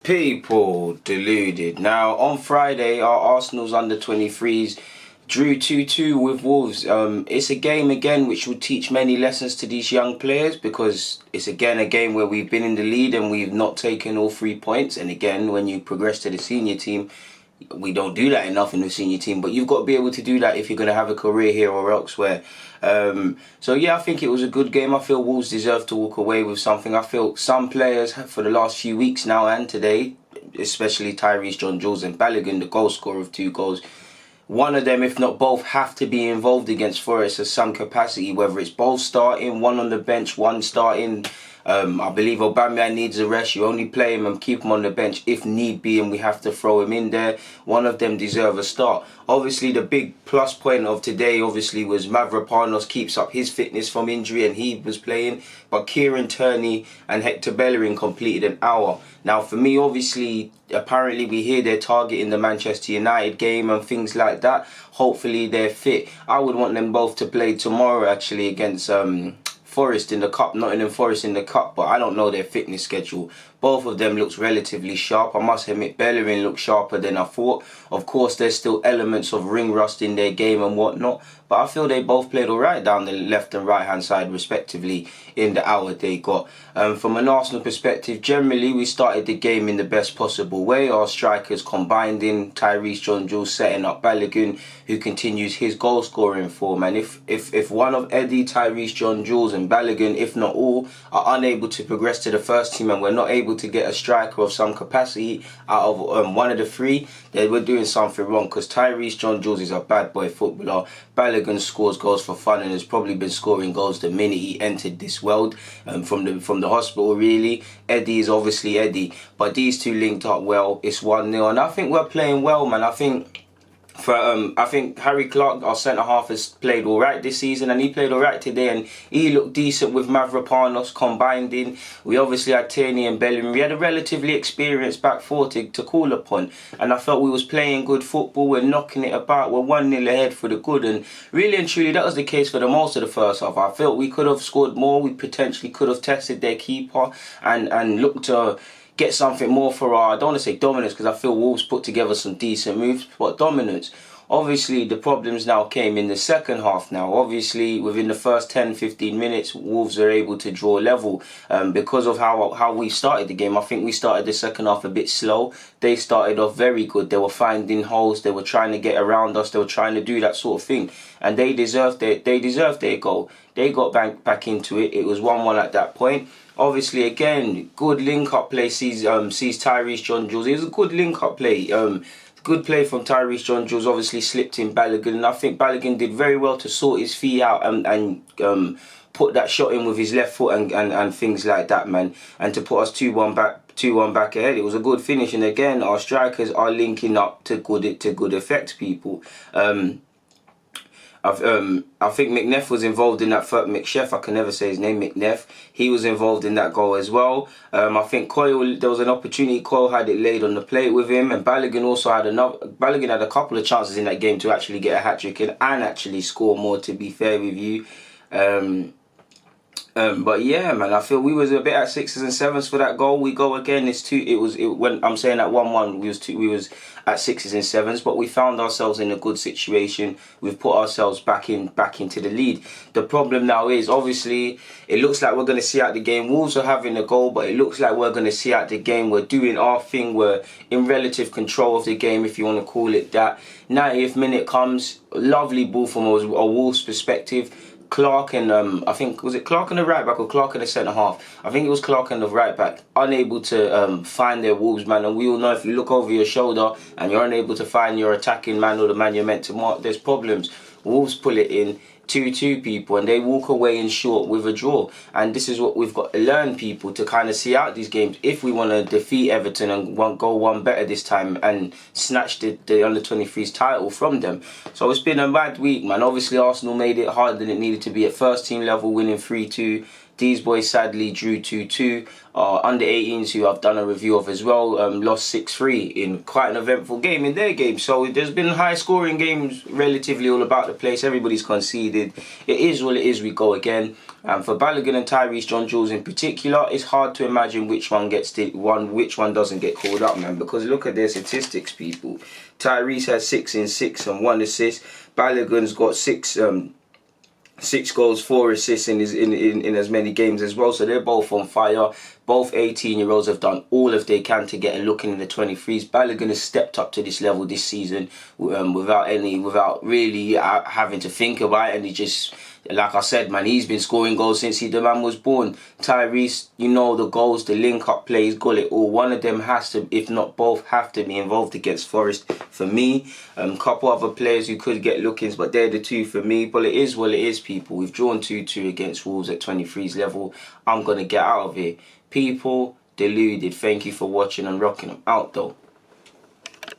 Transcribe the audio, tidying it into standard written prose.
People deluded. Now, on Friday, our Arsenal's under-23s drew 2-2 with Wolves. It's a game, again, which will teach many lessons to these young players, because it's, again, a game where we've been in the lead and we've not taken all 3 points. And, again, when you progress to the senior team, we don't do that enough in the senior team, but you've got to be able to do that if you're going to have a career here or elsewhere. So yeah, I think it was a good game. I feel Wolves deserve to walk away with something. I feel some players for the last few weeks now and today, especially Tyrese John-Jules and Bellerin, the goal scorer of 2 goals, one of them, if not both, have to be involved against Forest at some capacity, whether it's both starting, one on the bench, one starting. I believe Aubameyang needs a rest. You only play him and keep him on the bench if need be, and we have to throw him in there. One of them deserve a start. Obviously, the big plus point of today, obviously, was Mavropanos keeps up his fitness from injury and he was playing. But Kieran Tierney and Hector Bellerin completed an hour. Now, for me, obviously, apparently we hear they're targeting the Manchester United game and things like that. Hopefully, they're fit. I would want them both to play tomorrow, actually, against Forest in the Cup, Nottingham Forest in the Cup, but I don't know their fitness schedule. Both of them looks relatively sharp. I must admit, Bellerin looks sharper than I thought. Of course, there's still elements of ring rust in their game and whatnot, but I feel they both played alright down the left and right hand side respectively in the hour they got. From an Arsenal perspective, generally we started the game in the best possible way. Our strikers combined in Tyrese John-Jules setting up Bellerin, who continues his goal scoring form. And if one of Eddie, Tyrese John-Jules and Bellerin, if not all, are unable to progress to the first team and we're not able to get a striker of some capacity out of one of the 3, then we're doing something wrong, because Tyrese John-Jules is a bad boy footballer. Bellerin scores goals for fun and has probably been scoring goals the minute he entered this world, from the hospital really. Eddie is obviously Eddie, but these two linked up well. It's 1-0 and I think we're playing well, man. I think Harry Clark, our centre-half, has played alright this season, and he played alright today, and he looked decent with Mavropanos combined in. We obviously had Tierney and Bellerin. We had a relatively experienced back four to call upon, and I felt we was playing good football. We're knocking it about. We're 1-0 ahead for the good, and really and truly that was the case for the most of the first half. I felt we could have scored more. We potentially could have tested their keeper and looked to get something more for our, I don't want to say dominance, because I feel Wolves put together some decent moves, but dominance. Obviously, the problems now came in the second half now. Obviously, within the first 10-15 minutes, Wolves are able to draw level because of how we started the game. I think we started the second half a bit slow. They started off very good. They were finding holes. They were trying to get around us. They were trying to do that sort of thing. And they deserved their goal. They got back into it. It was 1-1 at that point. Obviously, again, good link-up play sees Tyrese John-Jules. It was a good link-up play. Good play from Tyrese John-Jules, obviously slipped in Bellerin, and I think Bellerin did very well to sort his feet out and put that shot in with his left foot and things like that, man, and to put us 2-1 back ahead. It was a good finish, and again, our strikers are linking up to good effect, people. I think McNeff was involved in that first. McShef, I can never say his name, McNeff. He was involved in that goal as well. I think Coyle, there was an opportunity. Coyle had it laid on the plate with him, and Bellerin also had Bellerin had a couple of chances in that game to actually get a hat-trick and actually score more, to be fair with you. But yeah, man, I feel we was a bit at 6s and 7s for that goal. We go again. When I'm saying at 1-1, we was at 6s and 7s, but we found ourselves in a good situation. We've put ourselves back into the lead. The problem now is, obviously, it looks like we're going to see out the game. Wolves are having a goal, but it looks like we're going to see out the game. We're doing our thing. We're in relative control of the game, if you want to call it that. 90th minute comes, lovely ball from a Wolves perspective. Clark and I think, was it Clark and the right back or Clark and the centre half? I think it was Clark and the right back, unable to find their Wolves man. And we all know, if you look over your shoulder and you're unable to find your attacking man or the man you're meant to mark, there's problems. Wolves pull it in 2-2, people, and they walk away in short with a draw. And this is what we've got to learn, people, to kind of see out these games if we want to defeat Everton and go one better this time and snatch the under-23s title from them. So it's been a mad week, man. Obviously, Arsenal made it harder than it needed to be at first team level, winning 3-2. These boys sadly drew 2-2. Under 18s, who I've done a review of as well, lost 6-3 in quite an eventful game in their game. So there's been high scoring games relatively all about the place. Everybody's conceded. It is what it is. We go again. For Bellerin and Tyrese John Jules in particular, it's hard to imagine which one which one doesn't get called up, man. Because look at their statistics, people. Tyrese has 6 in 6 and 1 assist. Bellerin's got 6 goals, 4 assists in as many games as well. So they're both on fire. Both 18-year-olds have done all of they can to get a look in the 23s. Bellerin has stepped up to this level this season without really having to think about it. And he just, like I said, man, he's been scoring goals since the man was born. Tyrese, you know, the goals, the link-up plays, got it all. One of them has to, if not both, have to be involved against Forest for me. Couple other players who could get lookings, but they're the two for me. But it is what it is, people. We've drawn 2-2 against Wolves at 23's level. I'm going to get out of here. People, Deluded, thank you for watching and rocking them out, though.